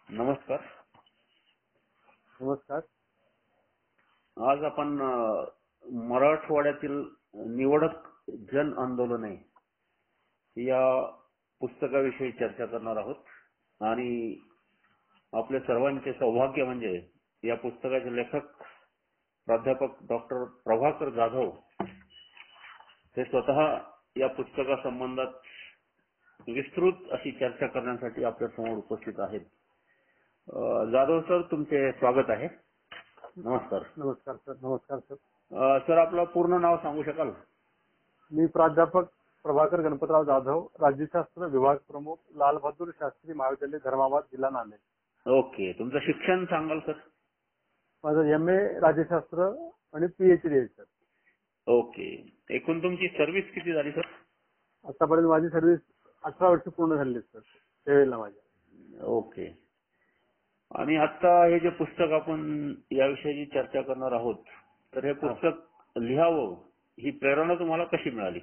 नमस्कार. नमस्कार. आज आपण मराठवाड्यातील निवडक जन आंदोलने या पुस्तकाविषयी चर्चा करणार आहोत आणि आपल्या सर्वांचे सौभाग्य म्हणजे या पुस्तकाचे लेखक प्राध्यापक डॉक्टर प्रभाकर जाधव हे स्वतः या पुस्तकासंबंधात विस्तृत अशी चर्चा करण्यासाठी आपल्या समोर उपस्थित आहेत. जाधव सर, तुमचे स्वागत आहे. नमस्कार. नमस्कार सर. नमस्कार सर. सर, आपलं पूर्ण नाव सांगू शकाल? मी प्राध्यापक प्रभाकर गणपतराव जाधव, राज्यशास्त्र विभाग प्रमुख, लाल बहादूर शास्त्री महाविद्यालय, धर्माबाद, जिल्हा नांदेड. ओके. तुमचं शिक्षण सांगाल सर? माझं MA राज्यशास्त्र आणि PhD आहे सर. ओके. एकूण तुमची सर्व्हिस किती झाली सर? आतापर्यंत माझी सर्व्हिस 18 वर्ष पूर्ण झाली सर सेवेला माझ्या. ओके. आणि आता हे जे पुस्तक आपण याविषयी चर्चा करणार आहोत, तर हे पुस्तक लिहावं ही प्रेरणा तुम्हाला कशी मिळाली?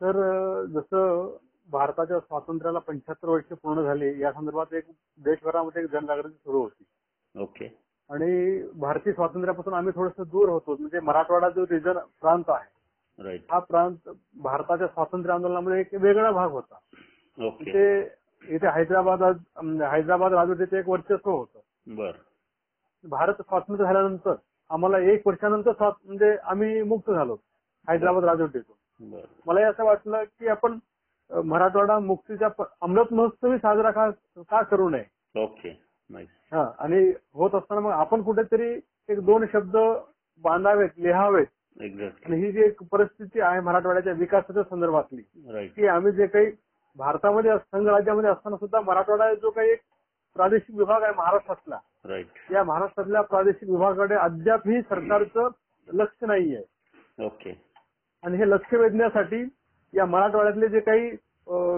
तर जसं भारताच्या स्वातंत्र्याला 75 वर्ष पूर्ण झाली, या संदर्भात एक देशभरामध्ये एक जनजागृती सुरू होती. ओके. आणि भारतीय स्वातंत्र्यापासून आम्ही थोडंसं दूर होतो. म्हणजे मराठवाडा जो रिजन प्रांत आहे, राईट, हा प्रांत भारताच्या स्वातंत्र्य आंदोलनामध्ये एक वेगळा भाग होता. ओके. इथे हैदराबाद राजवटीचं एक वर्चस्व होतं. बर. भारत स्वातंत्र्य झाल्यानंतर आम्हाला 1 वर्षानंतर म्हणजे आम्ही मुक्त झालो हैदराबाद राजवटीतून. बर. मला असं वाटलं की आपण मराठवाडा मुक्तीचा अमृत महोत्सवी साजरा का करू नये. ओके. नाईस. आणि होत असताना मग आपण कुठेतरी एक 2 शब्द बांधावेत, लिहावेत. एक्झॅक्टली. आणि ही जी एक परिस्थिती आहे मराठवाड्याच्या विकासाच्या संदर्भातली, राईट, की आम्ही जे काही भारतामध्ये संघ राज्यामध्ये असताना सुद्धा मराठवाडा जो काही एक प्रादेशिक विभाग आहे महाराष्ट्रातला, राईट. या महाराष्ट्रातल्या प्रादेशिक विभागाकडे अद्यापही सरकारचं लक्ष नाहीये. ओके. आणि हे लक्ष वेधण्यासाठी या मराठवाड्यातले जे काही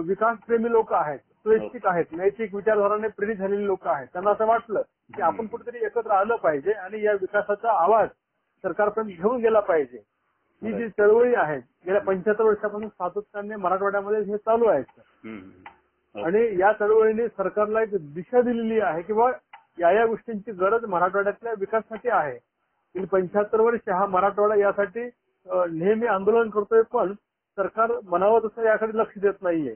विकासप्रेमी लोक आहेत, स्वैच्छिक आहेत, नैतिक विचारधाराने प्रेरित झालेली लोक आहेत, त्यांना असं वाटलं की आपण कुठेतरी एकत्र आलं पाहिजे आणि या विकासाचा आवाज सरकारपर्यंत घेऊन गेला पाहिजे. ही जी चळवळी आहे गेल्या 75 वर्षापासून सातत्याने मराठवाड्यामध्ये हे चालू आहे. आणि या चळवळीने सरकारला एक दिशा दिलेली आहे की बा या गोष्टींची गरज मराठवाड्यातल्या विकासासाठी आहे. गेली 75 वर्ष हा मराठवाडा यासाठी नेहमी आंदोलन करतोय, पण सरकार म्हणावं तसं याकडे लक्ष देत नाहीये.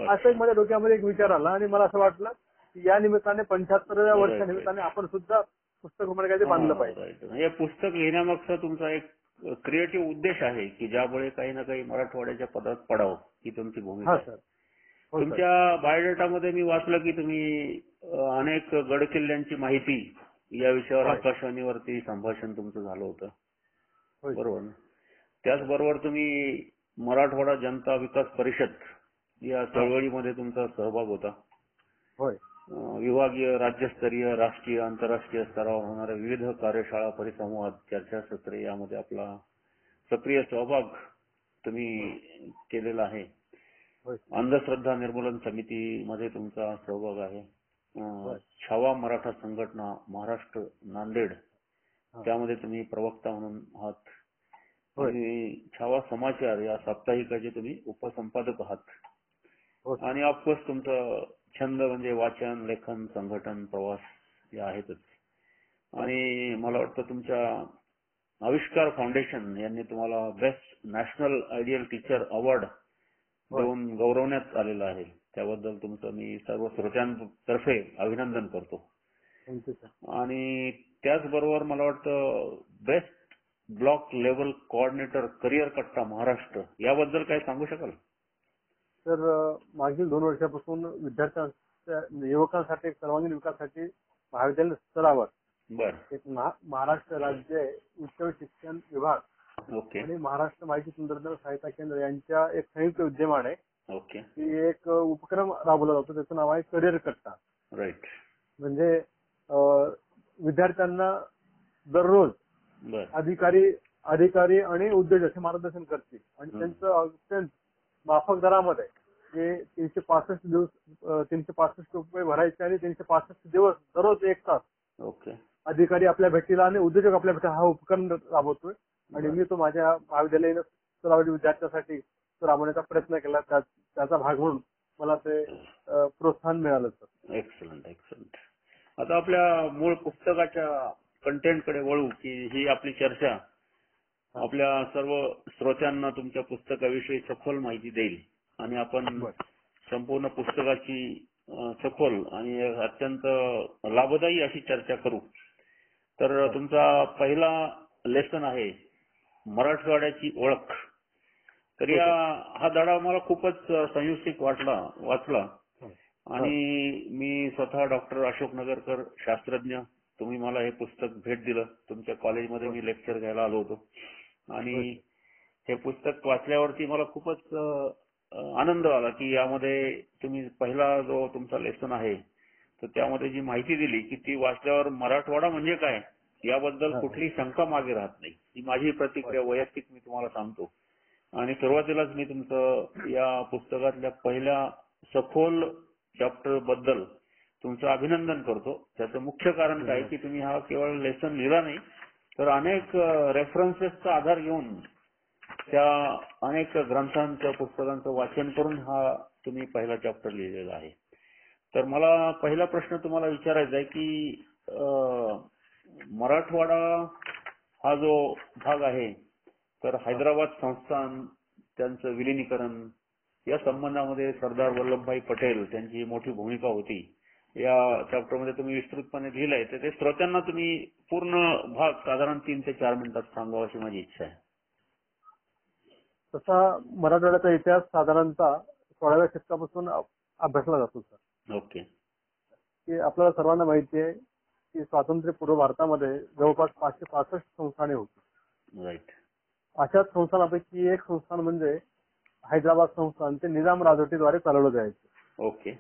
असं एक माझ्या डोक्यामध्ये एक विचार आला आणि मला असं वाटलं की या निमित्ताने 75व्या वर्षानिमित्ताने आपण सुद्धा पुस्तक काहीतरी बांधलं पाहिजे. हे पुस्तक लिहिण्यामागचा तुमचा एक क्रिएटिव्ह उद्देश आहे की ज्यामुळे काही ना काही मराठवाड्याच्या पदरात पडावं, ही तुमची भूमिका आहे. तुमच्या बायोडेटामध्ये मी वाचलं की तुम्ही अनेक गडकिल्ल्यांची माहिती या विषयावर आकाशवाणीवरती संभाषण तुमचं झालं होतं, बरोबर? त्याचबरोबर तुम्ही मराठवाडा जनता विकास परिषद या चळवळीमध्ये तुमचा सहभाग होता. विभागीय, राज्यस्तरीय, राष्ट्रीय, आंतरराष्ट्रीय स्तरावर होणाऱ्या विविध कार्यशाळा, परिसंवाद, चर्चासत्रे यामध्ये आपला सक्रिय सहभाग तुम्ही केलेला आहे. अंधश्रद्धा निर्मूलन समितीमध्ये तुमचा सहभाग आहे. छावा मराठा संघटना महाराष्ट्र नांदेड, त्यामध्ये तुम्ही प्रवक्ता म्हणून आहात. आणि छावा समाचार या साप्ताहिकाचे तुम्ही उपसंपादक आहात. आणि ऑफकोर्स तुमचं छंद म्हणजे वाचन, लेखन, संघटन, प्रवास हे आहेतच. आणि मला वाटतं तुमच्या आविष्कार फाउंडेशन यांनी तुम्हाला best national ideal teacher award देऊन गौरवण्यात आलेलं आहे. त्याबद्दल तुमचं मी सर्व श्रोत्यांतर्फे अभिनंदन करतो. आणि त्याचबरोबर मला वाटतं best block level coordinator career कट्टा महाराष्ट्र याबद्दल काय सांगू शकाल? तर मागील 2 वर्षापासून विद्यार्थ्यांच्या, युवकांसाठी सर्वांगीण विकासासाठी महाविद्यालय स्तरावर एक महाराष्ट्र राज्य उच्च शिक्षण विभाग आणि महाराष्ट्र माहिती तंत्रज्ञान सहायता केंद्र यांच्या एक संयुक्त विद्यमाने की एक उपक्रम राबवला जातो. त्याचं नाव आहे करिअर कट्टा. राईट. म्हणजे विद्यार्थ्यांना दररोज अधिकारी आणि उद्योजक असे मार्गदर्शन करतील आणि त्यांचं अत्यंत माफक दरामध्ये जे 365 रुपये भरायचे आणि 365 दिवस दररोज 1 तास अधिकारी आपल्या भेटीला आणि उद्योजक आपल्या भेटीला हा उपक्रम राबवतोय. आणि मी तो माझ्या महाविद्यालयीन स्तरावरील विद्यार्थ्यांसाठी राबवण्याचा प्रयत्न केला. त्याचा भाग म्हणून मला ते प्रोत्साहन मिळालं सर. Excellent excellent. आता आपल्या मूळ पुस्तकाच्या कंटेंटकडे वळू की ही आपली चर्चा आपल्या सर्व श्रोत्यांना तुमच्या पुस्तकाविषयी सखोल माहिती देईल आणि आपण संपूर्ण पुस्तकाची सखोल आणि अत्यंत लाभदायी अशी चर्चा करू. तर तुमचा पहिला लेसन आहे मराठवाड्याची ओळख. तर हा धडा मला खूपच संयुक्तिक वाचला आणि मी स्वतः डॉक्टर अशोक नगरकर शास्त्रज्ञ, तुम्ही मला हे पुस्तक भेट दिलं. तुमच्या कॉलेजमध्ये मी लेक्चर घ्यायला आलो होतो आणि हे पुस्तक वाचल्यावरती मला खूपच आनंद आला की यामध्ये तुम्ही पहिला जो तुमचा लेसन आहे तर त्यामध्ये जी माहिती दिली की ती वाचल्यावर मराठवाडा म्हणजे काय याबद्दल कुठली शंका मागे राहत नाही. ही माझी प्रतिक्रिया वैयक्तिक मी तुम्हाला सांगतो. आणि सुरुवातीलाच मी तुमचं या पुस्तकातल्या पहिल्या सखोल चॅप्टर बद्दल तुमचं अभिनंदन करतो. त्याचं मुख्य कारण काय की तुम्ही हा केवळ लेसन लिहिला नाही तर अनेक रेफरन्सेसचा आधार घेऊन त्या अनेक ग्रंथांचं पुस्तकांचं वाचन करून हा तुम्ही पहिला चॅप्टर लिहिलेला आहे. तर मला पहिला प्रश्न तुम्हाला विचारायचा आहे की मराठवाडा हा जो भाग आहे तर हैदराबाद संस्थान त्यांचं विलिनीकरण या संबंधामध्ये सरदार वल्लभभाई पटेल त्यांची मोठी भूमिका होती. या चॅप्टरमध्ये तुम्ही विस्तृतपणे लिहिलंय तर ते श्रोत्यांना तुम्ही पूर्ण भाग साधारण 3 ते 4 मिनिटात सांगावा अशी माझी इच्छा आहे. तसा मराठवाड्याचा इतिहास साधारणतः 16व्या शतकापासून अभ्यासला जातो सर. ओके. की आपल्याला सर्वांना माहिती आहे की स्वातंत्र्यपूर्व भारतामध्ये जवळपास 565 संस्थाने होती. राईट. अशाच संस्थानापैकी एक संस्थान म्हणजे हैदराबाद संस्थान ते निजाम राजवटीद्वारे चालवलं जायचं. ओके.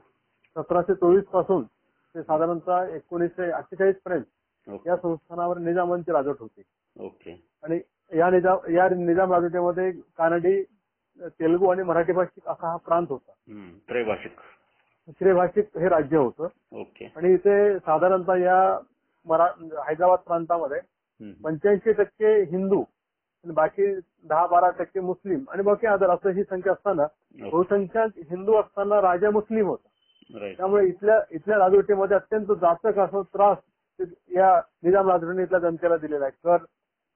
1724 पासून ते साधारणतः 1948 पर्यंत या संस्थानावर निजामांची राजवट होती. ओके. आणि या निजाम राजवटीमध्ये कानडी, तेलुगू आणि मराठी भाषिक असा हा प्रांत होता. त्रिभाषिक हे राज्य होतं. ओके. आणि इथे साधारणतः या हैदराबाद प्रांतामध्ये 85% हिंदू आणि बाकी 10-12% मुस्लिम आणि बाकी अदर असं ही संख्या असताना बहुसंख्याक हिंदू असताना राजा मुस्लिम होता. त्यामुळे इथल्या राजवटीमध्ये अत्यंत जाचक असा त्रास या निजाम राजवटीने इथल्या जनतेला दिलेला आहे.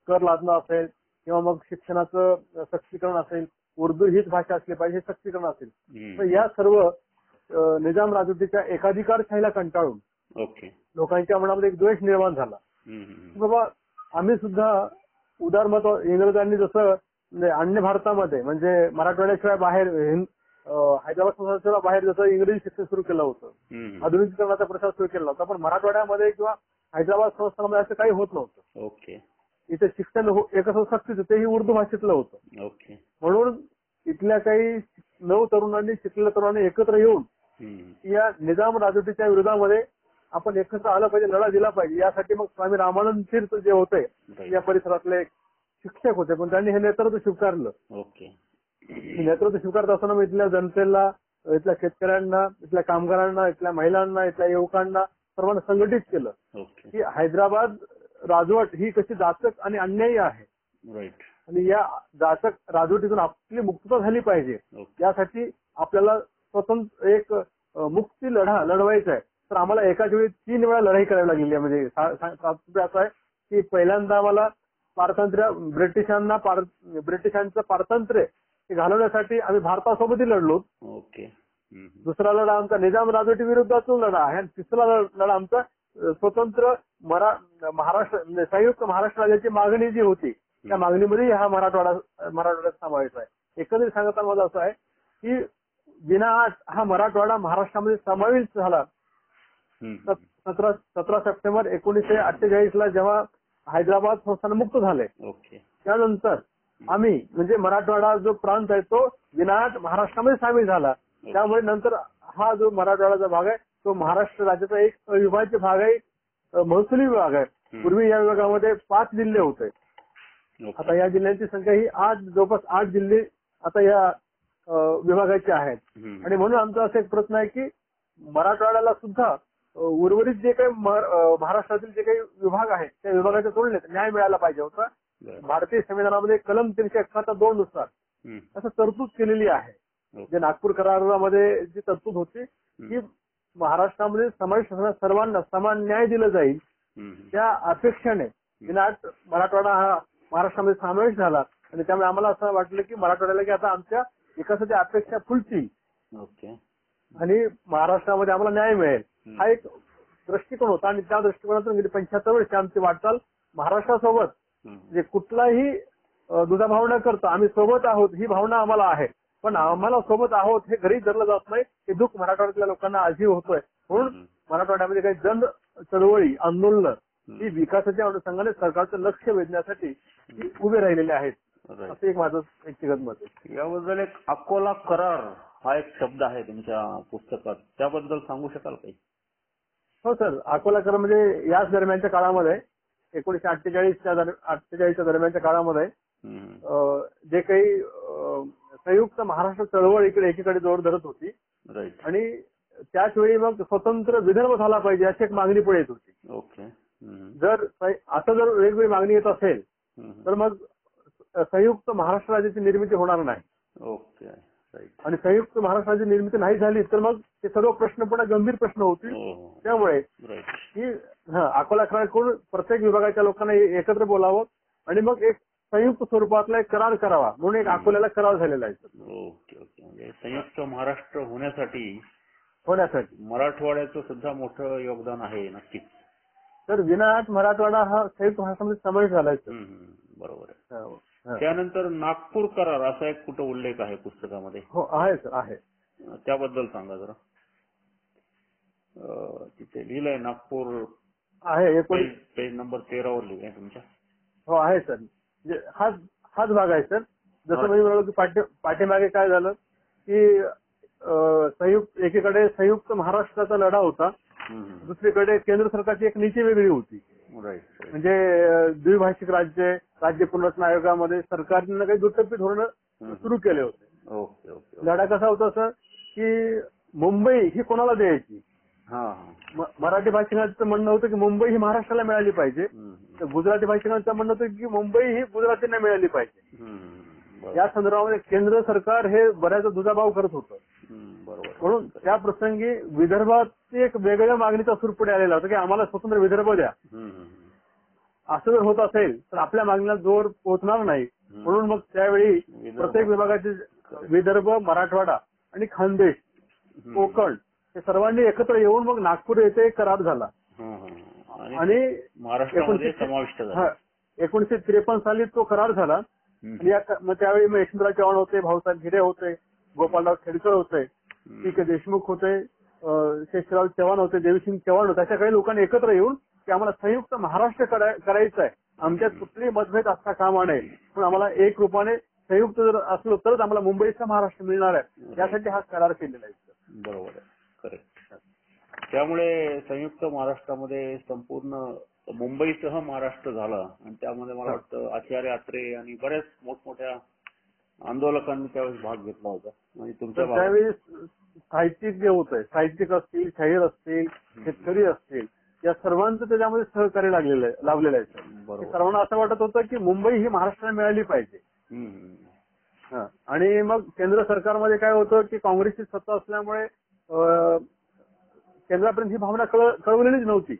कर लादणं असेल किंवा मग शिक्षणाचं सक्तीकरण असेल, उर्दू हीच भाषा असली पाहिजे हे सक्तीकरण असेल. तर या सर्व निजाम राजवटीच्या एकाधिकारशाहीला कंटाळून लोकांच्या मनामध्ये एक द्वेष निर्माण झाला. बाबा आम्ही सुद्धा उदारमत इंग्रजांनी जसं अन्य भारतामध्ये म्हणजे मराठवाड्याशिवाय बाहेर हैदराबाद संस्थानाशिवाय बाहेर जसं इंग्रजी शिक्षण सुरू केलं होतं, आधुनिकीकरणाचा प्रसार सुरू केला होता, पण मराठवाड्यामध्ये किंवा हैदराबाद संस्थानामध्ये असं काही होत नव्हतं. ओके. इथे शिक्षण एक असं सक्तीचं तेही उर्दू भाषेतलं होतं. ओके. म्हणून इथल्या काही 9 तरुणांनी शिकलेल्या तरुणांनी एकत्र येऊन या निजाम राजवटीच्या विरोधामध्ये आपण एकत्र आलं पाहिजे, लढा दिला पाहिजे. यासाठी मग स्वामी रामानंद तीर्थ जे होते या परिसरातले शिक्षक होते, पण त्यांनी हे नेतृत्व स्वीकारलं. ओके. नेतृत्व स्वीकारत असताना मग इथल्या जनतेला, इथल्या शेतकऱ्यांना, इथल्या कामगारांना, इथल्या महिलांना, इथल्या युवकांना सर्वांना संघटित केलं की हैदराबाद राजवट ही कशी जाचक आणि अन्यायी आहे. राईट. आणि या जाचक राजवटीतून आपली मुक्तता झाली पाहिजे. यासाठी आपल्याला स्वतंत्र एक मुक्ती लढा लढवायचा आहे. तर आम्हाला एकाच वेळी 3 वेळा लढाई करावी लागलेली आहे. म्हणजे तात्पर्य असं आहे की पहिल्यांदा आम्हाला पारतंत्र्य ब्रिटिशांचं पारतंत्र्य घालवण्यासाठी आम्ही भारतासोबतही लढलो. ओके. दुसरा लढा आमचा निजाम राजवटी विरुद्धातून लढा आहे आणि तिसरा लढा आमचा स्वतंत्र महाराष्ट्र संयुक्त महाराष्ट्र राज्याची मागणी जी होती त्या मागणीमध्ये हा मराठवाड्यात समावेश आहे. एकंदरीत सांगताना मला असं आहे की विनाआट हा मराठवाडा महाराष्ट्रामध्ये समाविष्ट झाला 17 सप्टेंबर 1948 जेव्हा हैदराबाद संस्थान मुक्त झाले. त्यानंतर आम्ही म्हणजे मराठवाडा जो प्रांत आहे तो विनाआट महाराष्ट्रामध्ये सामील झाला. त्यामुळे नंतर हा जो मराठवाड्याचा भाग आहे तो महाराष्ट्र राज्याचा एक अविभाज्य भाग आहे, महसुली विभाग आहे. पूर्वी या विभागामध्ये 5 जिल्हे होते. आता या जिल्ह्यांची संख्या ही जवळपास 8 जिल्हे आता या विभागाचे आहेत. आणि म्हणून आमचा असा एक प्रश्न आहे की मराठवाड्याला सुद्धा उर्वरित जे काही महाराष्ट्रातील जे काही विभाग आहेत त्या विभागाच्या तुलनेत न्याय मिळायला पाहिजे होता. भारतीय संविधानामध्ये कलम 371(2) नुसार असं तरतूद केलेली आहे. जे नागपूर करारामध्ये जी तरतूद होती की महाराष्ट्रामध्ये समाविष्ट असणाऱ्या सर्वांना समान न्याय दिला जाईल त्या अपेक्षेने विनाट मराठवाडा हा महाराष्ट्रामध्ये समावेश झाला आणि त्यामुळे आम्हाला असं वाटलं की मराठवाड्याला की आता आमच्या विकासाची अपेक्षा फुलतील ओके आणि महाराष्ट्रामध्ये आम्हाला न्याय मिळेल हा एक दृष्टिकोन होता आणि त्या दृष्टिकोनातून गेली 75 वर्ष आमची वाटचाल महाराष्ट्रासोबत म्हणजे कुठलाही दुजाभाव न करता आम्ही सोबत आहोत ही भावना आम्हाला आहे. पण आम्हाला सोबत आहोत हे घरी धरलं जात नाही. हे दुःख मराठवाड्यातल्या लोकांना आजही होतोय. म्हणून मराठवाड्यामध्ये काही जन चळवळी आंदोलन ही विकासाच्या अनुषंगाने सरकारचं लक्ष वेधण्यासाठी उभे राहिलेले आहेत असं एक माझं व्यक्तिगत मत आहे. याबद्दल एक अकोला करार हा एक शब्द आहे तुमच्या पुस्तकात, त्याबद्दल सांगू शकाल काही? हो सर, अकोला करार म्हणजे याच दरम्यानच्या काळामध्ये 1948च्या दरम्यानच्या काळामध्ये जे काही संयुक्त महाराष्ट्र चळवळ एकीकडे जोर धरत होती आणि त्याच वेळी मग स्वतंत्र विदर्भ झाला पाहिजे अशी एक मागणी पुढे येत होती. ओके. जर असं जर वेगवेगळी मागणी येत असेल तर मग संयुक्त महाराष्ट्र राज्याची निर्मिती होणार नाही. ओके. आणि संयुक्त महाराष्ट्राची निर्मिती नाही झाली तर मग ते सर्व प्रश्न पुन्हा गंभीर प्रश्न होतील. त्यामुळे की अकोला करार करून प्रत्येक विभागाच्या लोकांना एकत्र बोलावं आणि मग एक संयुक्त स्वरूपातला एक करार करावा म्हणून एक अकोल्याला करार झालेला आहे. Okay okay. म्हणजे संयुक्त महाराष्ट्र होण्यासाठी मराठवाड्याचं सुद्धा मोठं योगदान आहे नक्कीच. तर विनाट मराठवाडा हा संयुक्त महाराष्ट्रामध्ये समावेश झालाय. बरोबर आहे. त्यानंतर नागपूर करार असा एक कुठं उल्लेख आहे पुस्तकामध्ये? हो आहे सर, आहे. त्याबद्दल सांगा जरा. तिथे लिहिलंय नागपूर आहे, पेज नंबर 13 वर लिहिलंय तुमच्या. हो आहे सर. हाच भाग आहे सर. जसं मी म्हणालो की पाठीमागे काय झालं की एकीकडे संयुक्त महाराष्ट्राचा लढा होता, दुसरीकडे केंद्र सरकारची एक नीती वेगळी होती. म्हणजे द्विभाषिक राज्य पुनर्रचना आयोगामध्ये सरकारनं काही दुटप्पी धोरणं सुरू केले होते. लढा कसा होता सर की मुंबई ही कोणाला द्यायची? मराठी भाषिकांचं म्हणणं होतं की मुंबई ही महाराष्ट्राला मिळाली पाहिजे, तर गुजराती भाषिकांचं म्हणणं होतं की मुंबई ही गुजरातींना मिळाली पाहिजे. या संदर्भामध्ये केंद्र सरकार हे बऱ्याच दुजाभाव करत होतं. म्हणून त्या प्रसंगी विदर्भात एक वेगळ्या मागणीचा सूर पुढे आलेला होता की आम्हाला स्वतंत्र विदर्भ द्या. असं जर होत असेल तर आपल्या मागणीला जोर पोहोचणार नाही. म्हणून मग त्यावेळी प्रत्येक विभागाचे विदर्भ, मराठवाडा आणि खानदेश, कोकण हे सर्वांनी एकत्र येऊन मग नागपूर येथे एक करार झाला आणि 1953 साली तो करार झाला. मग त्यावेळी मग यशवंतराव चव्हाण होते, भाऊसाहेब हिरे होते, गोपालराव खेडकर होते, पी.के. देशमुख होते, शेषराव चव्हाण होते, देवीसिंग चव्हाण होते. अशा काही लोकांनी एकत्र येऊन की आम्हाला संयुक्त महाराष्ट्र करायचं आहे, आमच्यात कुठलेही मतभेद असता कामा नये, पण आम्हाला एक रूपाने संयुक्त जर असलो तरच आम्हाला मुंबईचा महाराष्ट्र मिळणार आहे, यासाठी हा करार केलेला आहे. बरोबर आहे, करेक्ट. त्यामुळे संयुक्त महाराष्ट्रामध्ये संपूर्ण मुंबईसह महाराष्ट्र झाला आणि त्यामध्ये मला वाटतं आचार्य आत्रे आणि बऱ्याच मोठमोठ्या आंदोलकांनी त्यावेळेस भाग घेतला होता. म्हणजे तुमच्या त्यावेळी साहित्यिक जे होते, साहित्यिक असतील, शाहीर असतील, शेतकरी असतील, या सर्वांचं त्याच्यामध्ये सहकार्य लाभलेलं आहे. सर्वांना असं वाटत होतं की मुंबई ही महाराष्ट्राला मिळाली पाहिजे. आणि मग केंद्र सरकारमध्ये काय होतं की काँग्रेसची सत्ता असल्यामुळे केंद्रापर्यंत ही भावना कळवलेलीच नव्हती.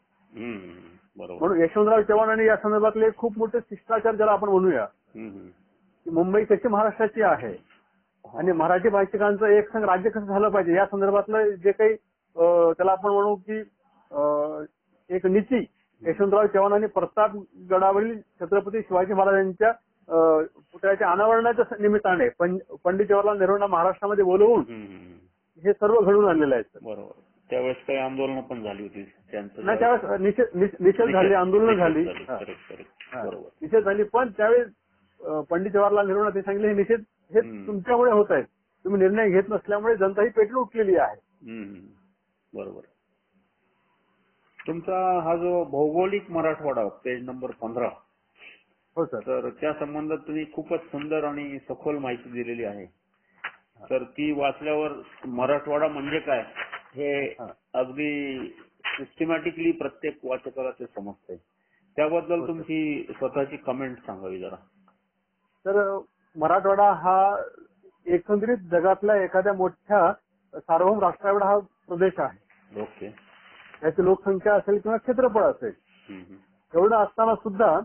म्हणून यशवंतराव चव्हाण आणि या संदर्भातले खूप मोठे शिष्टाचार ज्याला आपण म्हणूया की मुंबई कशी महाराष्ट्राची आहे आणि मराठी भाषिकांचं एक संघ राज्य कसं झालं पाहिजे या संदर्भातलं जे काही त्याला आपण म्हणू की एक नीती यशवंतराव चव्हाणांनी प्रतापगडावरील छत्रपती शिवाजी महाराजांच्या पुतळ्याच्या अनावरणाच्या निमित्ताने पंडित जवाहरलाल नेहरूंना महाराष्ट्रामध्ये बोलवून हे सर्व घडून आणलेलं आहे. बरोबर. त्यावेळेस काही आंदोलन पण झाली होती त्यांचं? नाही, त्यावेळेस निषेध झाली, आंदोलन झाली, निषेध झाली. पण त्यावेळी पंडित जवाहरलाल नेहरूंना ते सांगितले हे निषेध हे तुमच्यामुळे होत आहेत, तुम्ही निर्णय घेत नसल्यामुळे जनता ही पेटून उठलेली आहे. बरोबर. तुमचा हा जो भौगोलिक मराठवाडा पेज नंबर 15, हो सर, तर त्या संबंधात तुम्ही खूपच सुंदर आणि सखोल माहिती दिलेली आहे. तर ती वाचल्यावर मराठवाडा म्हणजे काय हे अगदी सिस्टमॅटिकली प्रत्येक वाचकाला ते समजतंय. त्याबद्दल तुमची स्वतःची कमेंट सांगावी जरा. तर मराठवाडा हा एकंदरीत जगातल्या एखाद्या मोठ्या सार्वभौम राष्ट्राएवढा हा प्रदेश आहे. ओके. त्याची लोकसंख्या असेल किंवा क्षेत्रफळ असेल, हम्म. एवढं असताना सुद्धा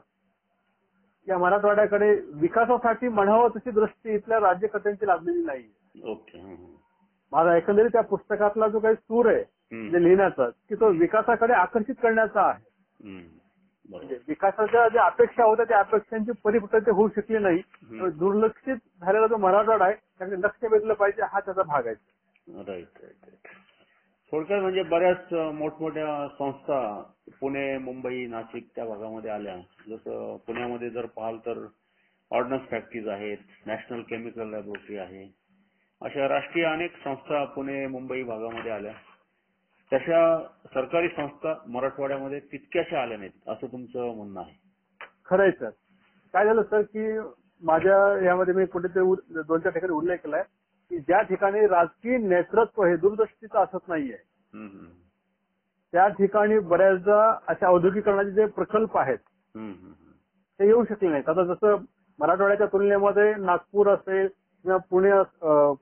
या मराठवाड्याकडे विकासासाठी म्हणावं तशी दृष्टी इथल्या राज्यकर्त्यांची लाभलेली नाही. ओके. माझा एकंदरीत त्या पुस्तकातला जो काही सूर आहे म्हणजे लिहिण्याचा, की तो विकासाकडे आकर्षित करण्याचा आहे. म्हणजे विकासाच्या ज्या अपेक्षा होत्या त्या अपेक्षांची परिपूर्तता होऊ शकली नाही. दुर्लक्षित झालेला जो मराठवाडा आहे त्याकडे लक्ष वेधलं पाहिजे, हा त्याचा भाग आहे. Right right right. थोडक्यात म्हणजे बऱ्याच मोठमोठ्या संस्था पुणे, मुंबई, नाशिक त्या भागामध्ये आल्या. जसं पुण्यामध्ये जर पाहाल तर ऑर्डनन्स फॅक्टरीज आहेत, नॅशनल केमिकल लॅबोरेटरी आहे. अशा राष्ट्रीय अनेक संस्था पुणे, मुंबई भागामध्ये आल्या. तशा सरकारी संस्था मराठवाड्यामध्ये तितक्याशा आल्या नाहीत असं तुमचं म्हणणं आहे? खरंय सर. काय झालं सर, की माझ्या यामध्ये मी कुठेतरी 2-4 ठिकाणी उल्लेख केलाय की ज्या ठिकाणी राजकीय नेतृत्व हे दूरदृष्टीचं असत नाहीये, त्या ठिकाणी बऱ्याचदा अशा औद्योगिकरणाचे जे प्रकल्प आहेत ते येऊ शकले नाहीत. आता जसं मराठवाड्याच्या तुलनेमध्ये नागपूर असेल किंवा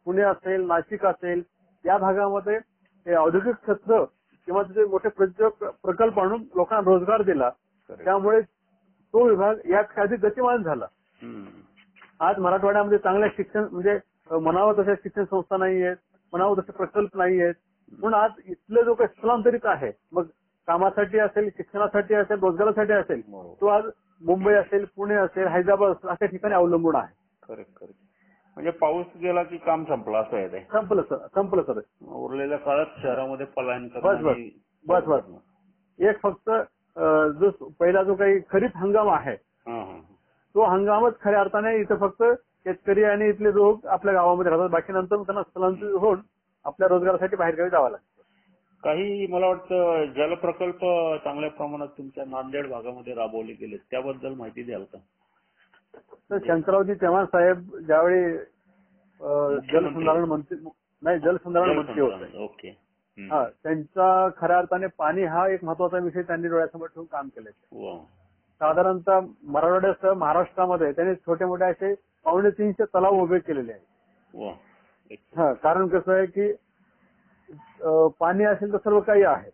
पुणे असेल, नाशिक असेल, या भागामध्ये हे औद्योगिक क्षेत्र किंवा तिथे मोठे प्रकल्प आणून लोकांना रोजगार दिला. त्यामुळे तो विभाग यात अधिक गतिमान झाला. आज मराठवाड्यामध्ये चांगल्या शिक्षण म्हणजे म्हणावं तशा शिक्षण संस्था नाही आहेत, म्हणावं तसे प्रकल्प नाही आहेत. म्हणून आज इथले जो काही स्थलांतरित आहे, मग कामासाठी असेल, शिक्षणासाठी असेल, रोजगारासाठी असेल, तो आज मुंबई असेल, पुणे असेल, हैदराबाद असेल अशा ठिकाणी अवलंबून आहे. करेक्ट. म्हणजे पाऊस गेला की काम संपलं असं आहे ते. संपलं सर. उरलेल्या काळात शहरामध्ये पलायन बस एक फक्त जो पहिला जो काही खरीप हंगाम आहे तो हंगामच खऱ्या अर्थाने इथं फक्त शेतकरी आणि इथले लोक आपल्या गावामध्ये राहतात. बाकी नंतर त्यांना स्थलांतरित होऊन आपल्या रोजगारासाठी बाहेरगावी जावं लागतं. काही मला वाटतं जलप्रकल्प चांगल्या प्रमाणात तुमच्या नांदेड भागामध्ये राबवले गेले, त्याबद्दल माहिती द्याल का? तर शंकररावजी चव्हाण साहेब ज्यावेळी जलसंधारण मंत्री होते, ओके, त्यांचा खऱ्या अर्थाने पाणी हा एक महत्वाचा विषय त्यांनी डोळ्यासमोर ठेवून काम केलंय. साधारणतः मराठवाड्यासह महाराष्ट्रामध्ये त्यांनी छोटे मोठे असे 350 तलाव उभे केलेले आहेत. कारण कसं आहे की पाणी असेल तर सर्व काही आहे.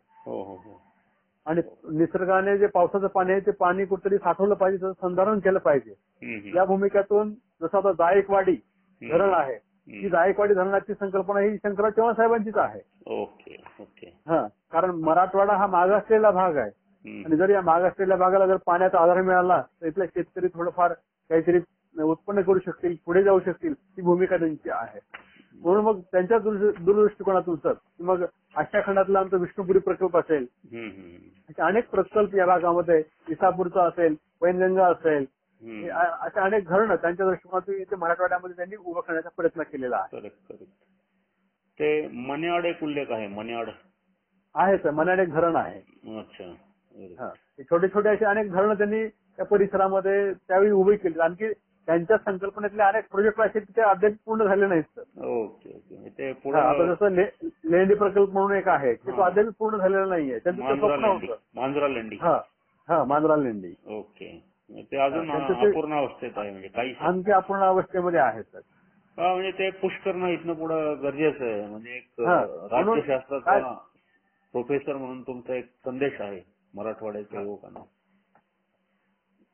आणि निसर्गाने जे पावसाचं पाणी आहे ते पाणी कुठेतरी साठवलं पाहिजे, त्याचं संधारण केलं पाहिजे. या भूमिकेतून जसं आता जायकवाडी धरण आहे, ही जायकवाडी धरणाची संकल्पना ही शंकरराव चव्हाण साहेबांचीच आहे. कारण मराठवाडा हा मागासलेला भाग आहे आणि जर या मागासलेल्या भागाला जर पाण्याचा आधार मिळाला तर इथले शेतकरी थोडंफार काहीतरी उत्पन्न करू शकतील, पुढे जाऊ शकतील, ही भूमिका त्यांची आहे. म्हणून मग त्यांच्या दूरदृष्टिकोनातून सर मग आशिया खंडातला आमचा विष्णुपुरी प्रकल्प असेल, असे अनेक प्रकल्प या भागामध्ये, इसापूरचा असेल, पैनगंगा असेल, अशा अनेक धरणं त्यांच्या दृष्टिकोनातून इथे मराठवाड्यामध्ये त्यांनी उभं करण्याचा प्रयत्न केलेला आहे. ते मन्याड एक उल्लेख आहे, मन्याड आहे सर, मन्याड एक धरण आहे. अच्छा. छोटे छोटे असे अनेक धरणं त्यांनी त्या परिसरामध्ये त्यावेळी उभी केली. आणखी त्यांच्या संकल्पनेतले अनेक प्रोजेक्ट असे ते अद्याप पूर्ण झाले नाहीत सर. ओके. ते आता जसं लेंडी प्रकल्प म्हणून एक आहे की तो अद्याप पूर्ण झालेला नाहीये. त्यांचं स्वप्न होतं मांजरा लेंडी. मांजरा लेंडी. ओके. ते अजून अपूर्ण अवस्थेत आहे, म्हणजे काही आणखी अपूर्ण अवस्थेमध्ये आहे सर. म्हणजे ते पुश करणं इथनं पुढं गरजेचं आहे. म्हणजे एक राज्यशास्त्राचा प्रोफेसर म्हणून तुमचा एक संदेश आहे मराठवाड्याच्या युवकांना.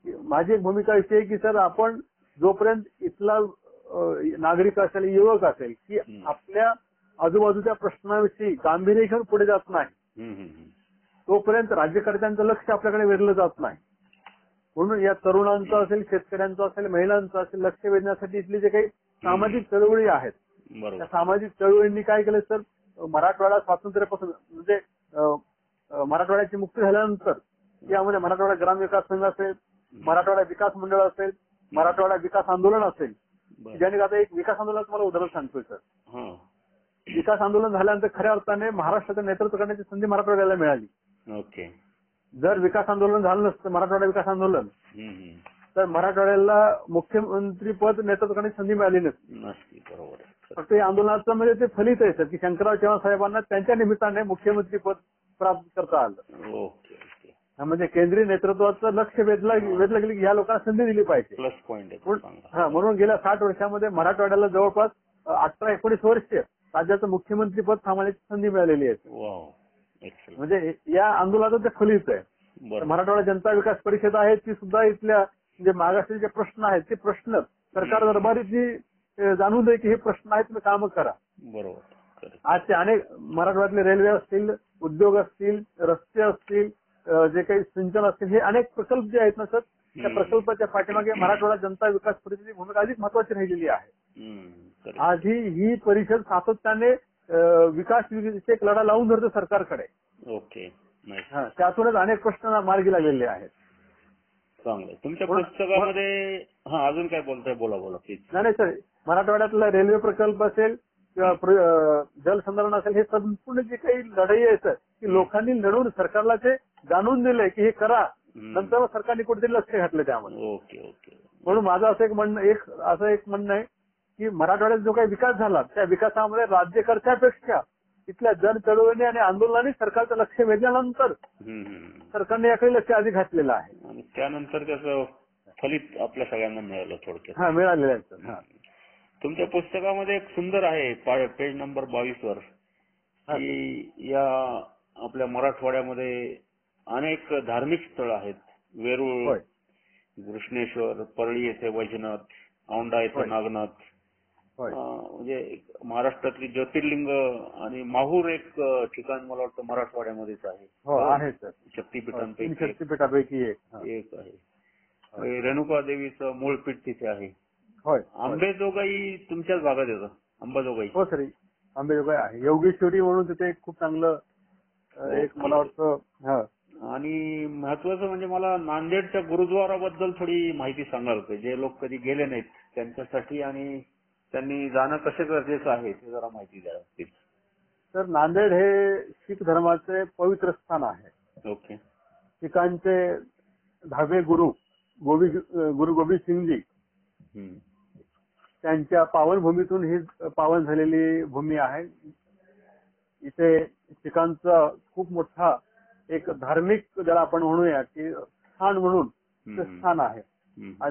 माझी एक भूमिका अशी आहे की सर आपण जोपर्यंत इथला नागरिक असेल, युवक असेल की आपल्या आजूबाजूच्या प्रश्नाविषयी गांभीर्य घेऊन पुढे जात नाही, तोपर्यंत राज्यकर्त्यांचं लक्ष आपल्याकडे वेधलं जात नाही. म्हणून या तरुणांचं असेल, शेतकऱ्यांचं असेल, महिलांचं असेल, लक्ष वेधण्यासाठी इथली जे काही सामाजिक चळवळी आहेत, त्या सामाजिक चळवळींनी काय केलं सर, मराठवाडा स्वातंत्र्यापासून म्हणजे मराठवाड्याची मुक्ती झाल्यानंतर यामध्ये मराठवाडा ग्राम विकास संघ असेल, मराठवाडा विकास मंडळ असेल, मराठवाडा विकास आंदोलन असेल, ज्याने आता एक विकास आंदोलनाचं मला उदाहरण सांगतोय सर. विकास आंदोलन झाल्यानंतर खऱ्या अर्थाने महाराष्ट्राचं नेतृत्व करण्याची संधी मराठवाड्याला मिळाली. ओके. जर विकास आंदोलन झालं नसतं, मराठवाडा विकास आंदोलन, तर मराठवाड्याला मुख्यमंत्री पद नेतृत्व करण्याची संधी मिळाली नसती. बरोबर. फक्त या आंदोलनाचं म्हणजे ते फलित आहे सर की शंकरराव चव्हाण साहेबांना त्यांच्या निमित्ताने मुख्यमंत्री पद प्राप्त करता आलं. ओके. म्हणजे केंद्रीय नेतृत्वाचं लक्ष वेधलं गेलं की या लोकांना संधी दिली पाहिजे. Plus point. म्हणून गेल्या 60 वर्षामध्ये मराठवाड्याला जवळपास 18-19 वर्ष राज्याचं मुख्यमंत्री पद सांभाळण्याची संधी मिळालेली आहे. Excellent. म्हणजे या आंदोलनाचं ते फलित आहे. बरोबर. मराठवाडा जनता विकास परिषद आहे ती सुद्धा इथल्या जे मागासलेले जे प्रश्न आहेत ते प्रश्न सरकार दरबारी जी जाणून दे की हे प्रश्न आहेत तुम्ही कामं करा. बरोबर. Correct. आजचे अनेक मराठवाड्यातले रेल्वे असतील, उद्योग असतील, रस्ते असतील, जे काही सिंचन असतील, हे अनेक प्रकल्प जे आहेत ना सर, त्या प्रकल्पाच्या पाठीमागे मराठवाडा जनता विकास परिषदेची भूमिका अधिक महत्वाची राहिलेली आहे. Correct. आजही ही परिषद सातत्याने विकास विषयक लढा लावून धरतो सरकारकडे. ओके. नाईस. त्यातूनच अनेक प्रश्न मार्गी लागलेले आहेत. चांगलं. तुमच्या पुस्तकामध्ये अजून काय बोलताय? बोला प्लीज. नाही सर, मराठवाड्यातला रेल्वे प्रकल्प असेल किंवा जलसंधारण असेल, हे संपूर्ण जे काही लढाई आहेत की लोकांनी लढून सरकारला ते जाणून दिले की हे करा, नंतर सरकारने कुठेतरी लक्ष घातलं त्यामध्ये. ओके. म्हणून माझं असं एक म्हणणं आहे की मराठवाड्यात जो काही विकास झाला त्या विकासामध्ये राज्यकर्त्यापेक्षा तिथल्या जन चळवळी आणि आंदोलनाने सरकारचं लक्ष वेधल्यानंतर सरकारने याकडे लक्ष अधिक घातलेलं आहे आणि त्यानंतर त्याचं फलित आपल्या सगळ्यांना मिळालं थोडक्यात. मिळालेलं आहे. तुमच्या पुस्तकामध्ये एक सुंदर आहे पेज नंबर 22 वर की या आपल्या मराठवाड्यामध्ये अनेक धार्मिक स्थळ आहेत. वेरूळ, घृष्णेश्वर, परळी येथे वैजनाथ, औंढा येथे नागनाथ, म्हणजे महाराष्ट्रातली ज्योतिर्लिंग, आणि माहूर एक ठिकाण मला वाटतं मराठवाड्यामध्येच आहे. शक्तीपीठापैकी एक आहे. रेणुका देवीचं मूळ पीठ तिथे आहे. अंबेजोगाई तुमच्याच भागात येतं. अंबाजोगाई. हो सर, अंबेजोगाई आहे. योगेश्वरी म्हणून तिथे खूप चांगलं एक मला वाटतं. आणि महत्वाचं म्हणजे मला नांदेडच्या गुरुद्वाराबद्दल थोडी माहिती सांगाल का? जे लोक कधी गेले नाहीत त्यांच्यासाठी, आणि त्यांनी जाणं कसं गरजेचं आहे ते जरा माहिती द्या. तर नांदेड हे शीख धर्माचे पवित्र स्थान आहे. ओके. शीखांचे 10वे गुरु गोबिंद सिंगजी त्यांच्या पावनभूमीतून ही पावन झालेली भूमी आहे. इथे शीखांचा खूप मोठा एक धार्मिक ज्याला आपण म्हणूया की स्थान म्हणून ते स्थान आहे.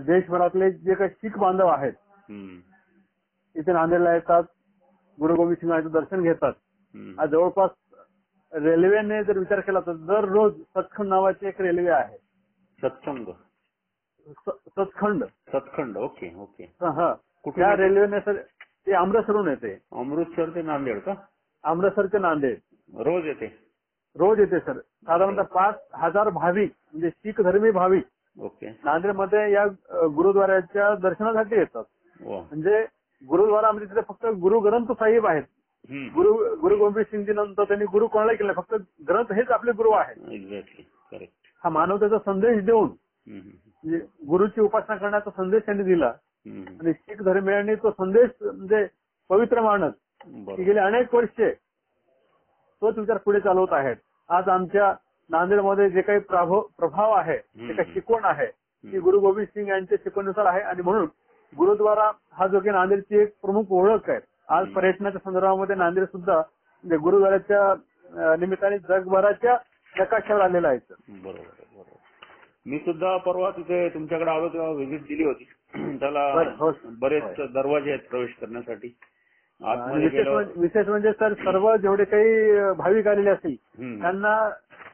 देशभरातले जे काही शीख बांधव आहेत इथे नांदेडला येतात, गुरु गोबिंद सिंगांचं दर्शन घेतात. आज जवळपास रेल्वेने जर विचार केला तर दररोज सचखंड नावाची एक रेल्वे आहे. सचखंड. ओके. त्या रेल्वेने सर ते अमृतसरहून येते. अमृतसर ते नांदेड का? अमृतसर ते नांदेड रोज येते सर. साधारणतः 5,000 भाविक म्हणजे शीख धर्मी भाविक नांदेडमध्ये या गुरुद्वाराच्या दर्शनासाठी येतात. म्हणजे गुरुद्वारा म्हणजे तिथे फक्त गुरु ग्रंथ साहिब आहेत. गुरु गोबिंद सिंगजी नंतर त्यांनी गुरु कोणाला केलं? फक्त ग्रंथ हेच आपले गुरु आहेत. हा मानवतेचा संदेश देऊन म्हणजे गुरुची उपासना करण्याचा संदेश त्यांनी दिला. आणि शीख धर्मियांनी तो संदेश म्हणजे पवित्र मानत गेले अनेक वर्षे तोच विचार पुढे चालवत आहेत. आज आमच्या नांदेडमध्ये जे काही प्रभाव आहे, जे काही शिकवण आहे ती गुरु गोबिंद सिंग यांच्या शिकवणीनुसार आहे. आणि म्हणून गुरुद्वारा हा जो की नांदेडची एक प्रमुख ओळख आहे. आज पर्यटनाच्या संदर्भामध्ये नांदेड सुद्धा म्हणजे गुरुद्वाराच्या निमित्ताने जगभराच्या नकाशावर आलेला आहे. बरोबर. मी सुद्धा परवा तिथे तुमच्याकडे आलो तेव्हा व्हिजिट दिली होती. त्याला बरेच दरवाजे आहेत प्रवेश करण्यासाठी. विशेष म्हणजे सर सर्व जेवढे काही भाविक आलेले असतील त्यांना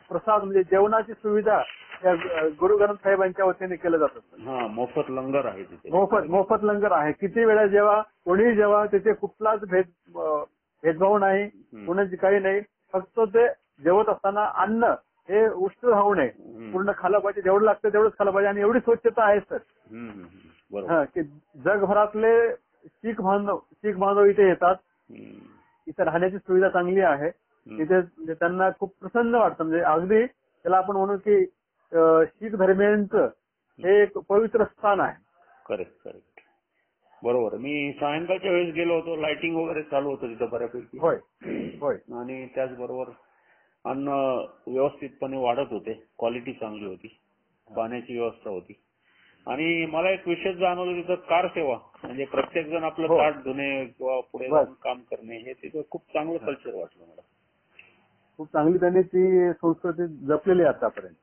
प्रसाद म्हणजे जेवणाची सुविधा या गुरु ग्रंथ साहेबांच्या वतीने केलं जातं. मोफत लंगर आहे तिथे. मोफत लंगर आहे. किती वेळा जेव्हा कोणीही जेव्हा तिथे कुठलाच भेदभाव नाही, कोणाची काही नाही. फक्त ते जेवत असताना अन्न हे उष्ट राहू नये, पूर्ण खाल्लं पाहिजे, जेवढं लागतं तेवढंच खाल्लं पाहिजे. आणि एवढी स्वच्छता आहे सर की जगभरातले शीख बांधव इथे येतात. इथे राहण्याची सुविधा चांगली आहे. इथे त्यांना खूप प्रसन्न वाटतं. म्हणजे अगदी त्याला आपण म्हणू की शीख धर्मियांचं हे एक पवित्र स्थान आहे. करेक्ट. बरोबर. मी सायंकाळच्या वेळेस गेलो होतो. लाइटिंग वगैरे चालू होतं तिथं बऱ्यापैकी. होय. आणि त्याचबरोबर अन्न व्यवस्थितपणे वाढत होते. क्वालिटी चांगली होती. पाण्याची व्यवस्था होती. आणि मला एक विशेष जाणवलं तिथं कार सेवा, म्हणजे प्रत्येक जण आपलं ताट धुणे किंवा पुढे जाऊन काम करणे, हे तिथं खूप चांगलं कल्चर वाटलं मला. खूप चांगली त्यांनी ती संस्कृती जपलेली आहे आतापर्यंत.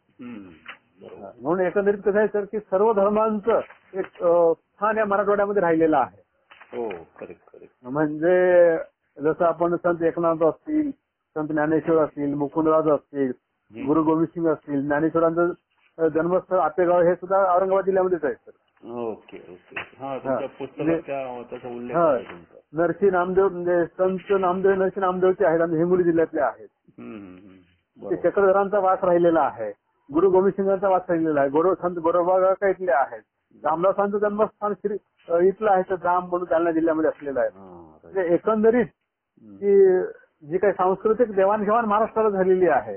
म्हणून एकंदरीत कसं आहे सर की सर्व धर्मांचं एक स्थान या मराठवाड्यामध्ये राहिलेलं आहे. हो. करेक्ट. म्हणजे जसं आपण संत एकनाथ असतील, संत ज्ञानेश्वर असतील, मुकुंदराज असतील, गुरु गोविंद सिंग असतील, ज्ञानेश्वरांचं जन्मस्थळ आपेगाव हे सुद्धा औरंगाबाद जिल्ह्यामध्येच आहे सर. Okay okay. हा तुमच्या पुस्तकात त्याचा उल्लेख हा. आहे तुमचा. नरसी नामदेव म्हणजे संत नामदेव नरसी नामदेवचे आहेत आणि हिंगोली जिल्ह्यातले आहेत. ते बरोबर. चक्रधरांचा वास राहिलेला आहे. गुरु गोविंद सिंगांचा वास राहिलेला आहे. संत गोरोबा का इथले आहेत. रामदासांचं जन्मस्थान श्री इथलं आहे तर धाम म्हणून जालना जिल्ह्यामध्ये असलेलं आहे. म्हणजे एकंदरीत की जी काही सांस्कृतिक देवाणघेवाण महाराष्ट्राला झालेली आहे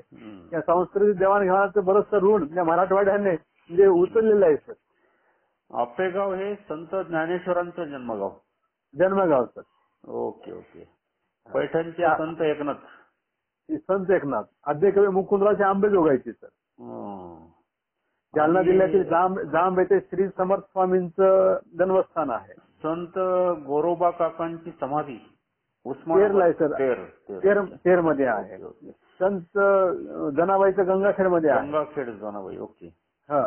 या सांस्कृतिक देवाणघेवाणाचं बरंचसं ऋण या मराठवाड्याने म्हणजे उचललेलं आहे सर. आपेगाव हे संत ज्ञानेश्वरांचं जन्मगाव सर. Okay okay. पैठणचे संत एकनाथ. संत एकनाथ आद्यकवी मुकुंदराचे आंबे जोगायचे सर. जालना जिल्ह्यातील जांब येथे श्री समर्थ स्वामींचं जन्मस्थान आहे. संत गोरोबा काकांची समाधी तेरला आहे सर. तेर मध्ये आहे. संत जनाबाईचं गंगाखेड मध्ये आहे. गंगाखेड जनाबाई. ओके. हा.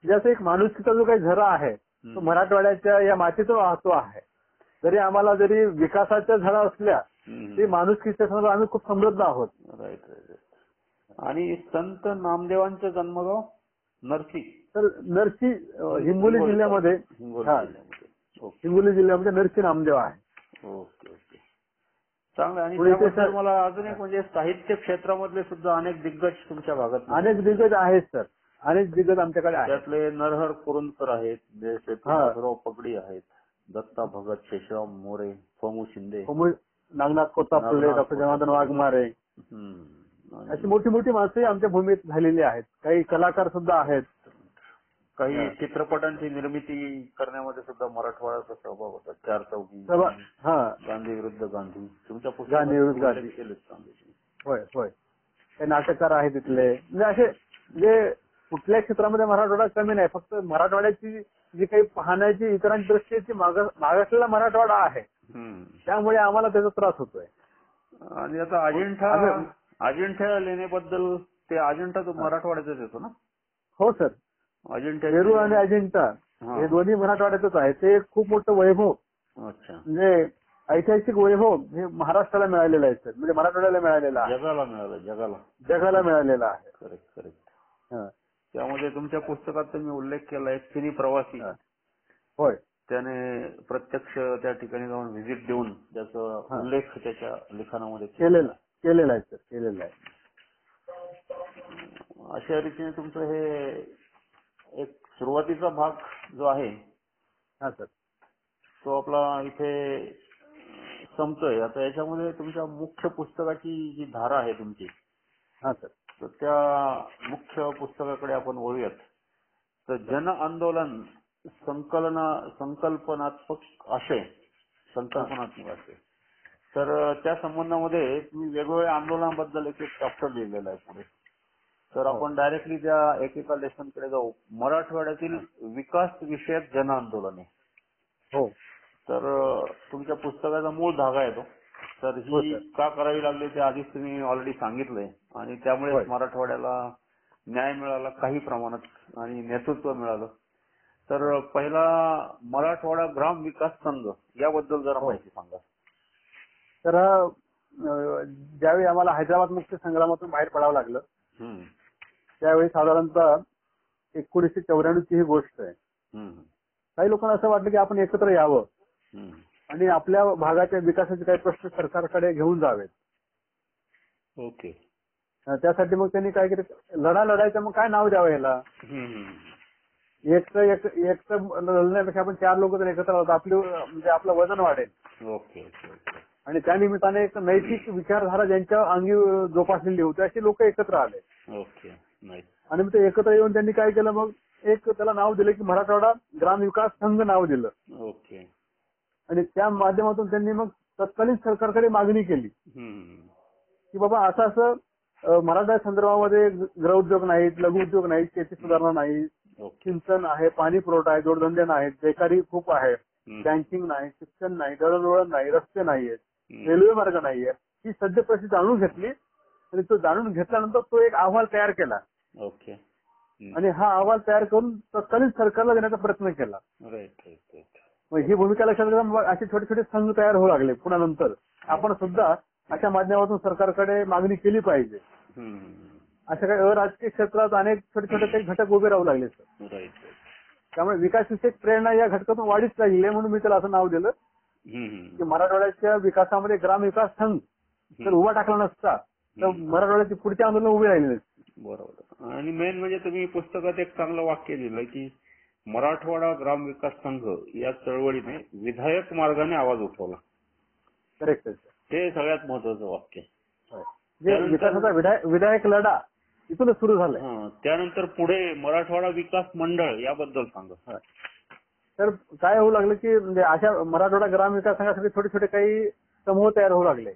जसं एक माणुसकीचा जो काही झरा आहे तो मराठवाड्याच्या या मातीतून वाहतो आहे. जरी विकासाच्या झरा असल्या तरी माणुसकीच्या संदर्भात आम्ही खूप समृद्ध आहोत. Right right. आणि संत नामदेवांचं जन्मगाव नरसी. तर नरसी हिंगोली जिल्ह्यामध्ये हिंगोली जिल्ह्यामध्ये नरसी नामदेव आहे. Okay okay. चांगलं. आणि त्याबद्दल मला अजून एक म्हणजे साहित्य क्षेत्रामधले सुद्धा अनेक दिग्गज तुमच्या भागात. अनेक दिग्गज आहेत सर. अनेक दिग्गज आमच्याकडे आहेत. त्यातले नरहर कुरुंदकर आहेत, जयराव पगडी आहेत, दत्ता भगत, शेषराव मोरे, फमू शिंदे, नागनाथ कोतापले, डॉक्टर जनार्दन वाघमारे अशी मोठी मोठी माणसं आमच्या भूमीत झालेली आहेत. काही कलाकार सुद्धा आहेत. काही चित्रपटांची निर्मिती करण्यामध्ये सुद्धा मराठवाड्याचा सहभाग होता. 4 चौकी, गांधी विरुद्ध गांधी तुमच्या पुस्तकात केलेच. होय होय. काही नाटककार आहेत तिथले. म्हणजे असे म्हणजे कुठल्या क्षेत्रामध्ये मराठवाडा कमी नाही. फक्त मराठवाड्याची जी काही पाहण्याची इतरांची दृष्टीची मागासलेला मराठवाडा आहे त्यामुळे आम्हाला त्याचा त्रास होतोय. आणि आता अजिंठा लेण्याबद्दल ते अजिंठा तो मराठवाड्याचाच येतो ना? हो सर. अजिंठा वेरूळ आणि अजिंठा हे दोन्ही मराठवाड्यातच आहे. ते खूप मोठं वैभव म्हणजे ऐतिहासिक वैभव हे महाराष्ट्राला मिळालेलं आहे सर. म्हणजे मराठवाड्याला मिळालेलं आहे. जगाला मिळालेलं आहे. Correct correct. त्यामध्ये तुमच्या पुस्तकात तुम्ही उल्लेख केला एक चिनी प्रवासी. होय. त्याने प्रत्यक्ष त्या ठिकाणी जाऊन व्हिजिट देऊन त्याचा उल्लेख त्याच्या लिखाणामध्ये केलेला आहे सर. केलेला आहे. अशा रीतीने तुमचं हे एक सुरुवातीचा भाग जो आहे सर तो आपला इथे संपतोय. आता याच्यामध्ये तुमच्या मुख्य पुस्तकाची जी धारा आहे तुमची सर तर त्या मुख्य पुस्तकाकडे आपण वळूयात. तर जन आंदोलन संकल्पनात्मक आशय. तर त्या संबंधामध्ये तुम्ही वेगवेगळ्या आंदोलनाबद्दल एक चॅप्टर लिहिलेला आहे पुढे. तर आपण डायरेक्टली त्या एकेका लेसनकडे जाऊ. मराठवाड्यातील विकास विषयक जन आंदोलने. हो. तर तुमच्या पुस्तकाचा मूळ धागा आहे तो. तर ही का करावी लागली ते आधीच तुम्ही ऑलरेडी सांगितलंय. आणि त्यामुळे मराठवाड्याला न्याय मिळाला काही प्रमाणात आणि नेतृत्व मिळालं. तर पहिला मराठवाडा ग्राम विकास संघ याबद्दल जरा माहिती सांगा. तर ज्यावेळी आम्हाला हैदराबाद मुक्ती संग्रामातून बाहेर पडावं लागलं त्यावेळी साधारणतः 1994 ची ही गोष्ट आहे. काही लोकांना असं वाटलं की आपण एकत्र यावं आणि आपल्या भागाच्या विकासाचे काही प्रश्न सरकारकडे घेऊन जावेत. ओके. त्यासाठी मग त्यांनी काय केलं लढायचं मग काय नाव द्यावं याला. एकटं लढण्यापेक्षा आपण 4 लोक जर एकत्र आहोत म्हणजे आपलं वजन वाढेल. ओके. आणि त्या निमित्ताने एक नैतिक विचारधारा ज्यांच्या अंगी जोपासलेली होती अशी लोक एकत्र आले. ओके. आणि मग ते एकत्र येऊन त्यांनी काय केलं मग एक त्याला नाव दिलं की मराठवाडा ग्राम विकास संघ नाव दिलं. ओके. आणि त्या माध्यमातून त्यांनी मग तत्कालीन सरकारकडे मागणी केली की बाबा असं मराठा संदर्भामध्ये गृह उद्योग नाहीत, लघु उद्योग नाहीत, शेती सुधारणा नाही, सिंचन आहे, पाणी पुरवठा आहे, जोडधंदे नाहीत, बेकारी खूप आहे, बँकिंग नाही, शिक्षण नाही, दळणवळण नाही, रस्ते नाहीयेत, रेल्वे मार्ग नाहीये. ही सद्य परिस्थिती जाणून घेतली आणि तो जाणून घेतल्यानंतर तो एक अहवाल तयार केला. ओके. आणि हा अहवाल तयार करून तत्कालीन सरकारला देण्याचा प्रयत्न केला. मग ही भूमिका लक्षात घेऊन असे छोटे छोटे संघ तयार होऊ लागले. पुन्हा नंतर आपण सुद्धा अशा माध्यमातून सरकारकडे मागणी केली पाहिजे. अशा काही अराजकीय क्षेत्रात अनेक छोटे छोटे काही घटक उभे राहू लागले सर. राईट. त्यामुळे विकासविषयक प्रेरणा या घटकातून वाढीच लागली आहे, म्हणून मी त्याला असं नाव दिलं की मराठवाड्याच्या विकासामध्ये ग्रामविकास संघ जर उभा टाकला नसता तर मराठवाड्याची पुढची आंदोलन उभी राहिली नसती. बरोबर. आणि मेन म्हणजे तुम्ही पुस्तकात एक चांगलं वाक्य दिलं की मराठवाडा ग्राम विकास संघ या चळवळीने विधायक मार्गाने आवाज उठवला. करेक्ट. ते सगळ्यात महत्वाचं वाक्य. जे विकासाचा विधायक लढा इथूनच सुरू झालाय. त्यानंतर पुढे मराठवाडा विकास मंडळ याबद्दल सांगा. तर काय होऊ लागलं की म्हणजे अशा मराठवाडा ग्राम विकास संघासाठी छोटे छोटे काही समूह तयार होऊ लागले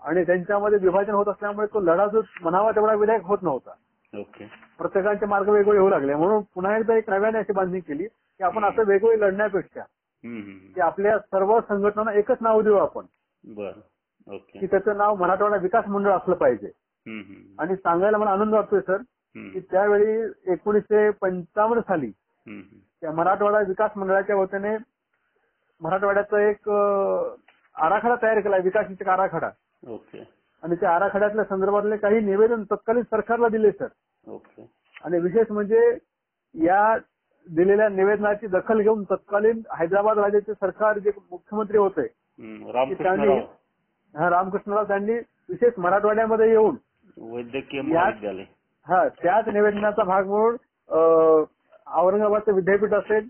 आणि त्यांच्यामध्ये विभाजन होत असल्यामुळे तो लढा जो म्हणावा तेवढा विधायक होत नव्हता. ओके. प्रत्येकाचे मार्ग वेगवेगळे होऊ लागले. म्हणून पुन्हा एकदा एक नव्याने अशी बांधणी केली की आपण असं वेगवेगळे लढण्यापेक्षा की आपल्या सर्व संघटनांना एकच नाव देऊ आपण. बरं. ओके. की त्याचं नाव मराठवाडा विकास मंडळ असलं पाहिजे. आणि सांगायला मला आनंद वाटतोय सर की त्यावेळी 1955 साली त्या मराठवाडा विकास मंडळाच्या वतीने मराठवाड्याचा एक आराखडा तयार केला, विकासाचा आराखडा. ओके. आणि त्या आराखड्यातल्या संदर्भातले काही निवेदन तत्कालीन सरकारला दिले सर. ओके. आणि विशेष म्हणजे या दिलेल्या निवेदनाची दखल घेऊन तत्कालीन हैदराबाद राज्याचे सरकार जे मुख्यमंत्री होते रामकृष्णराव त्यांनी विशेष मराठवाड्यामध्ये येऊन वैद्यकीय महाविद्यालय त्याच निवेदनाचा भाग म्हणून औरंगाबादचं विद्यापीठ असेल,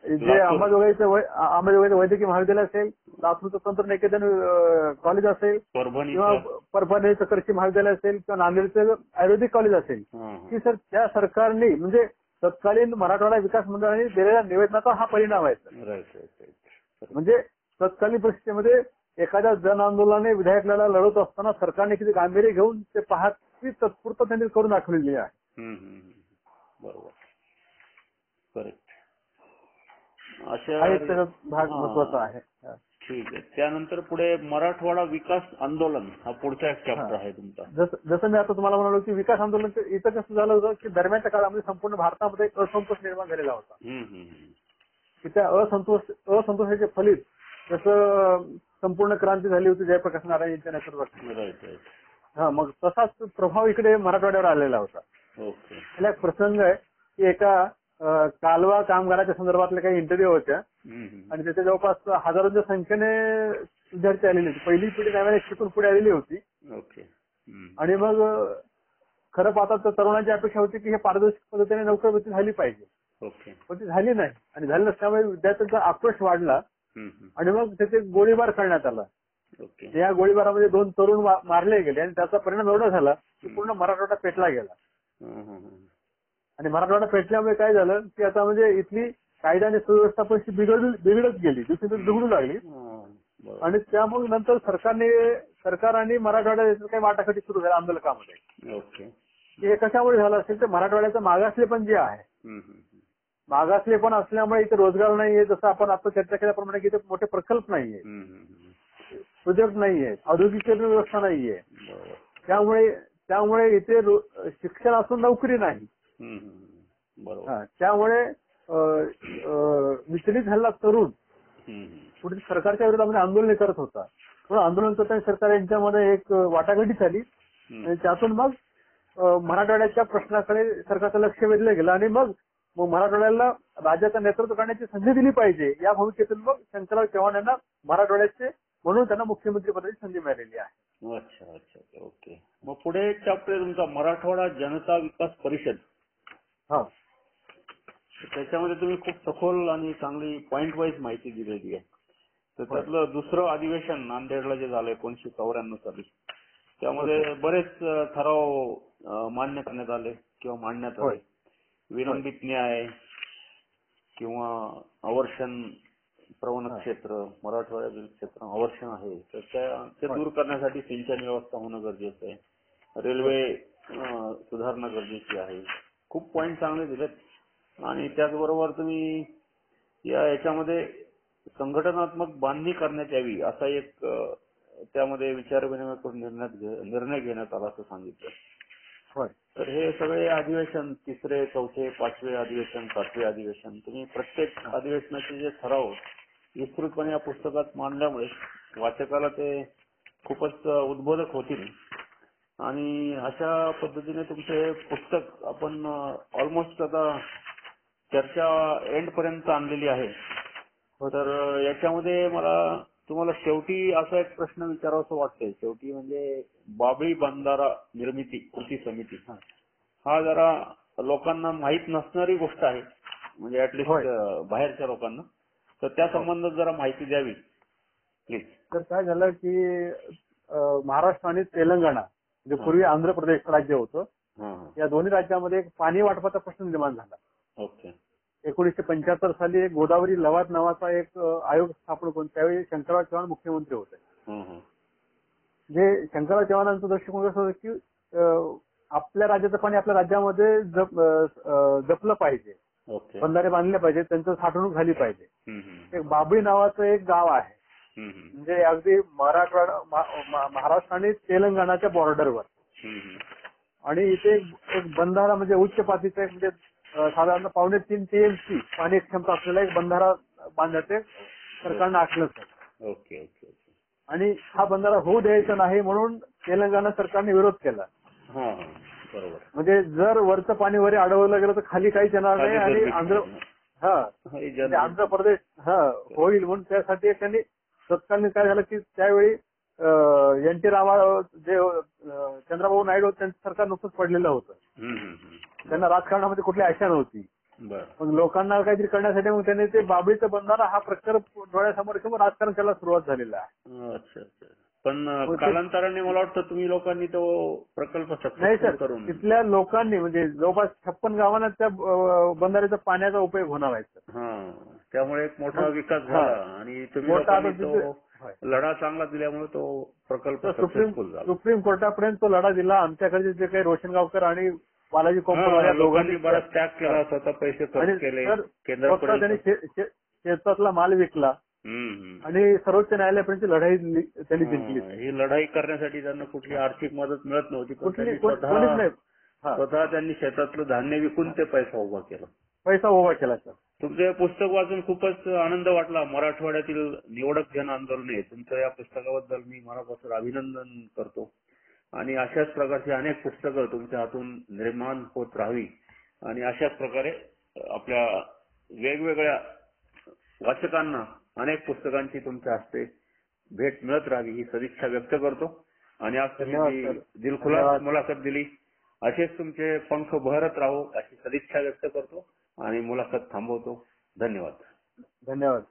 जे अंबाजोगाईचं वैद्यकीय महाविद्यालय असेल, लातूरचं तंत्रनिकेतन कॉलेज असेल किंवा परभणीचं कृषी महाविद्यालय असेल किंवा नांदेडचं आयुर्वेदिक कॉलेज असेल की सर त्या सरकारने म्हणजे तत्कालीन मराठवाडा विकास मंडळाने दिलेल्या निवेदनाचा हा परिणाम आहे. म्हणजे तत्कालीन परिस्थितीमध्ये एखाद्या जन आंदोलनाने विधायक लढा लढवत असताना सरकारने किती गांभीर्य घेऊन ते पाहत तत्पुरता त्यांनी करून दाखवलेली आहे. बरोबर. करेक्ट. अशा भाग महत्वाचा आहे. ठीक आहे. त्यानंतर पुढे मराठवाडा विकास आंदोलन हा पुढचा एक चॅप्टर आहे तुमचा. जसं मी आता तुम्हाला म्हणालो की विकास आंदोलन इथं कसं झालं होतं की दरम्यानच्या काळामध्ये संपूर्ण भारतामध्ये एक असंतोष निर्माण झालेला होता की त्या असंतोषाचे फलित जसं संपूर्ण क्रांती झाली होती जयप्रकाश नारायण यांच्या नेतृत्वात. मग तसाच प्रभाव इकडे मराठवाड्यावर आलेला होता. त्याला एक प्रसंग आहे की एका कालवा कामगाराच्या संदर्भातल्या काही इंटरव्ह्यू होत्या आणि त्याच्या जवळपास हजारोच्या संख्येने विद्यार्थी आलेले होते. पहिली पिढी नव्याने शिकून पुढे आलेली होती. आणि मग खरं पाहता तर तरुणांची अपेक्षा होती की हे पारदर्शक पद्धतीने नोकरभरती झाली पाहिजे, पण ती झाली नाही. आणि झाली नसल्यामुळे विद्यार्थ्यांचा आक्रोश वाढला आणि मग त्याचे गोळीबार करण्यात आला. या गोळीबारामध्ये 2 तरुण मारले गेले आणि त्याचा परिणाम एवढा झाला की पूर्ण मराठवाडा पेटला गेला. आणि मराठवाडा पेटल्यामुळे काय झालं की आता म्हणजे इथली कायदा आणि सुव्यवस्था परिस्थिती बिघडत गेली, दिवसेंदिवस बिघडू लागली. आणि त्यामुळे नंतर सरकार आणि मराठवाड्यात काही वाटाघाटी सुरू झाल्या आंदोलकामध्ये. हे कशामुळे झालं असेल तर मराठवाड्याचं मागासलेपण जे आहे, मागासलेपण असल्यामुळे इथे रोजगार नाहीये, जसं आपण आता चर्चा केल्याप्रमाणे इथे मोठे प्रकल्प नाहीये, उद्योग नाहीये, औद्योगिकरण व्यवस्था नाहीये. त्यामुळे इथे शिक्षण असून नोकरी नाही. त्यामुळे विचलित झालेला तरुण पुढे सरकारच्या विरोधामध्ये आंदोलन करत होता. म्हणून आंदोलन करताना सरकार यांच्यामध्ये एक वाटाघाटी झाली आणि त्यातून मग मराठवाड्याच्या प्रश्नाकडे सरकारचं लक्ष वेधलं गेलं आणि मग मराठवाड्याला राज्याचं नेतृत्व करण्याची संधी दिली पाहिजे या भूमिकेतून मग शंकरराव चव्हाण यांना मराठवाड्याचे म्हणून त्यांना मुख्यमंत्री पदाची संधी मिळालेली आहे. अच्छा. ओके. मग पुढे एक चॅप्टर तुमचा मराठवाडा जनता विकास परिषद. त्याच्यामध्ये तुम्ही खूप सखोल आणि चांगली पॉइंट वाईज माहिती दिलेली आहे. तर त्यातलं दुसरं अधिवेशन नांदेडला जे झालं 1994 साली, त्यामध्ये बरेच ठराव मान्य करण्यात आले किंवा मांडण्यात आले. विलंबित न्याय किंवा अवर्षण प्रवण क्षेत्र, मराठवाड्यातील क्षेत्र अवर्षण आहे तर ते दूर करण्यासाठी सिंचन व्यवस्था होणं गरजेचं आहे, रेल्वे सुधारणा गरजेची आहे. खूप पॉइंट चांगले दिलेत. आणि त्याचबरोबर तुम्ही याच्यामध्ये संघटनात्मक बांधणी करण्यात यावी असा एक त्यामध्ये विचारविनिमय करून निर्णय घेण्यात आला असं सांगितलं. तर हे सगळे अधिवेशन 3रे, 4थे, 5वे अधिवेशन, 7वे अधिवेशन तुम्ही प्रत्येक अधिवेशनाचे जे ठराव विस्तृतपणे या पुस्तकात मांडल्यामुळे वाचकाला ते खूपच उद्बोधक होतील. आणि अशा पद्धतीने तुमचे पुस्तक आपण ऑलमोस्ट आता चर्चा एंड पर्यंत आणलेली आहे. तर याच्यामध्ये मला तुम्हाला शेवटी असा एक प्रश्न विचारावासा वाटतोय. शेवटी म्हणजे बाबळी बंधारा निर्मिती कृती समिती हा जरा लोकांना माहित नसणारी गोष्ट आहे, म्हणजे ऍटलिस्ट बाहेरच्या लोकांना. तर त्या संबंधात जरा माहिती द्यावी प्लीज. तर काय झालं की महाराष्ट्र आणि तेलंगणा जे पूर्वी आंध्र प्रदेश राज्य होतं, या दोन्ही राज्यामध्ये एक पाणी वाटपाचा प्रश्न निर्माण झाला. ओके. 1975 साली एक गोदावरी लवाद नावाचा एक आयोग स्थापन करून त्यावेळी शंकरराव चव्हाण मुख्यमंत्री होते. जे शंकरराव चव्हाणांचं दृष्टिकोन कसं होतं की आपल्या राज्याचं पाणी आपल्या राज्यामध्ये जपलं पाहिजे, बंधारे बांधले पाहिजे, त्यांचं साठवणूक झाली पाहिजे. एक बाबळी नावाचं एक गाव आहे, म्हणजे अगदी महाराष्ट्र आणि तेलंगणाच्या बॉर्डरवर. आणि इथे एक बंधारा म्हणजे उच्च पातळीचा एक म्हणजे साधारण 2.5 TMC पाणी क्षमता असलेला एक बंधारा बांधण्याचे सरकारनं आखलं आहे. Okay okay. आणि हा बंधारा होऊ द्यायचा नाही म्हणून तेलंगणा सरकारने विरोध केला. बरोबर. म्हणजे जर वरचं पाणी वरी अडवलं गेलं तर खाली काहीच येणार नाही आणि आंध्र प्रदेश होईल म्हणून त्यासाठी त्यांनी तत्कालीन काय झालं की त्यावेळी NT रामाराव जे चंद्रबाबू नायडू त्यांचं सरकार नुकतंच पडलेलं होतं. त्यांना राजकारणामध्ये कुठली आशा नव्हती. मग लोकांना काहीतरी करण्यासाठी मग त्यांनी ते बाबळीचं बंधारा हा प्रकार डोळ्यासमोर ठेवून राजकारण करायला सुरुवात झालेला आहे. अच्छा. पण कालांतराने मला वाटतं तुम्ही लोकांनी तो प्रकल्प नाही सर, तिथल्या लोकांनी म्हणजे जवळपास 56 गावांना त्या बंधाऱ्याचा पाण्याचा उपयोग होणार आहे सर. त्यामुळे एक मोठा विकास झाला आणि तुम्ही लोकांनी तो लढा चांगला दिल्यामुळे तो प्रकल्प सक्सेसफुल झाला. सुप्रीम कोर्टापर्यंत तो लढा दिला. आमच्याकडे जे काही रोशनगावकर आणि बालाजी कोंपल लोकांनी बराच त्याग केला, स्वतः पैसे खर्च केले, त्यांनी शेतातला माल विकला आणि सर्वोच्च न्यायालयापर्यंत लढाई त्यांनी जिंकली. ही लढाई करण्यासाठी त्यांना कुठली आर्थिक मदत मिळत नव्हती, स्वतः त्यांनी शेतातलं धान्य विकून ते पैसा उभा केला. सर, तुमचे पुस्तक वाचून खूपच आनंद वाटला. मराठवाड्यातील निवडक जन आंदोलन आहे, तुमचं या पुस्तकाबद्दल मी मनापासून अभिनंदन करतो. आणि अशाच प्रकारची अनेक पुस्तकं तुमच्या हातून निर्माण होत राहावी आणि अशाच प्रकारे आपल्या वेगवेगळ्या वाचकांना अनेक पुस्तकांची तुमच्या हस्ते भेट मिळत राहावी ही सदिच्छा व्यक्त करतो. आणि आज तुम्ही दिलखुलास मुलाखत दिली, असेच तुमचे पंख बहरत राहो अशी सदिच्छा व्यक्त करतो आणि मुलाखत थांबवतो. धन्यवाद.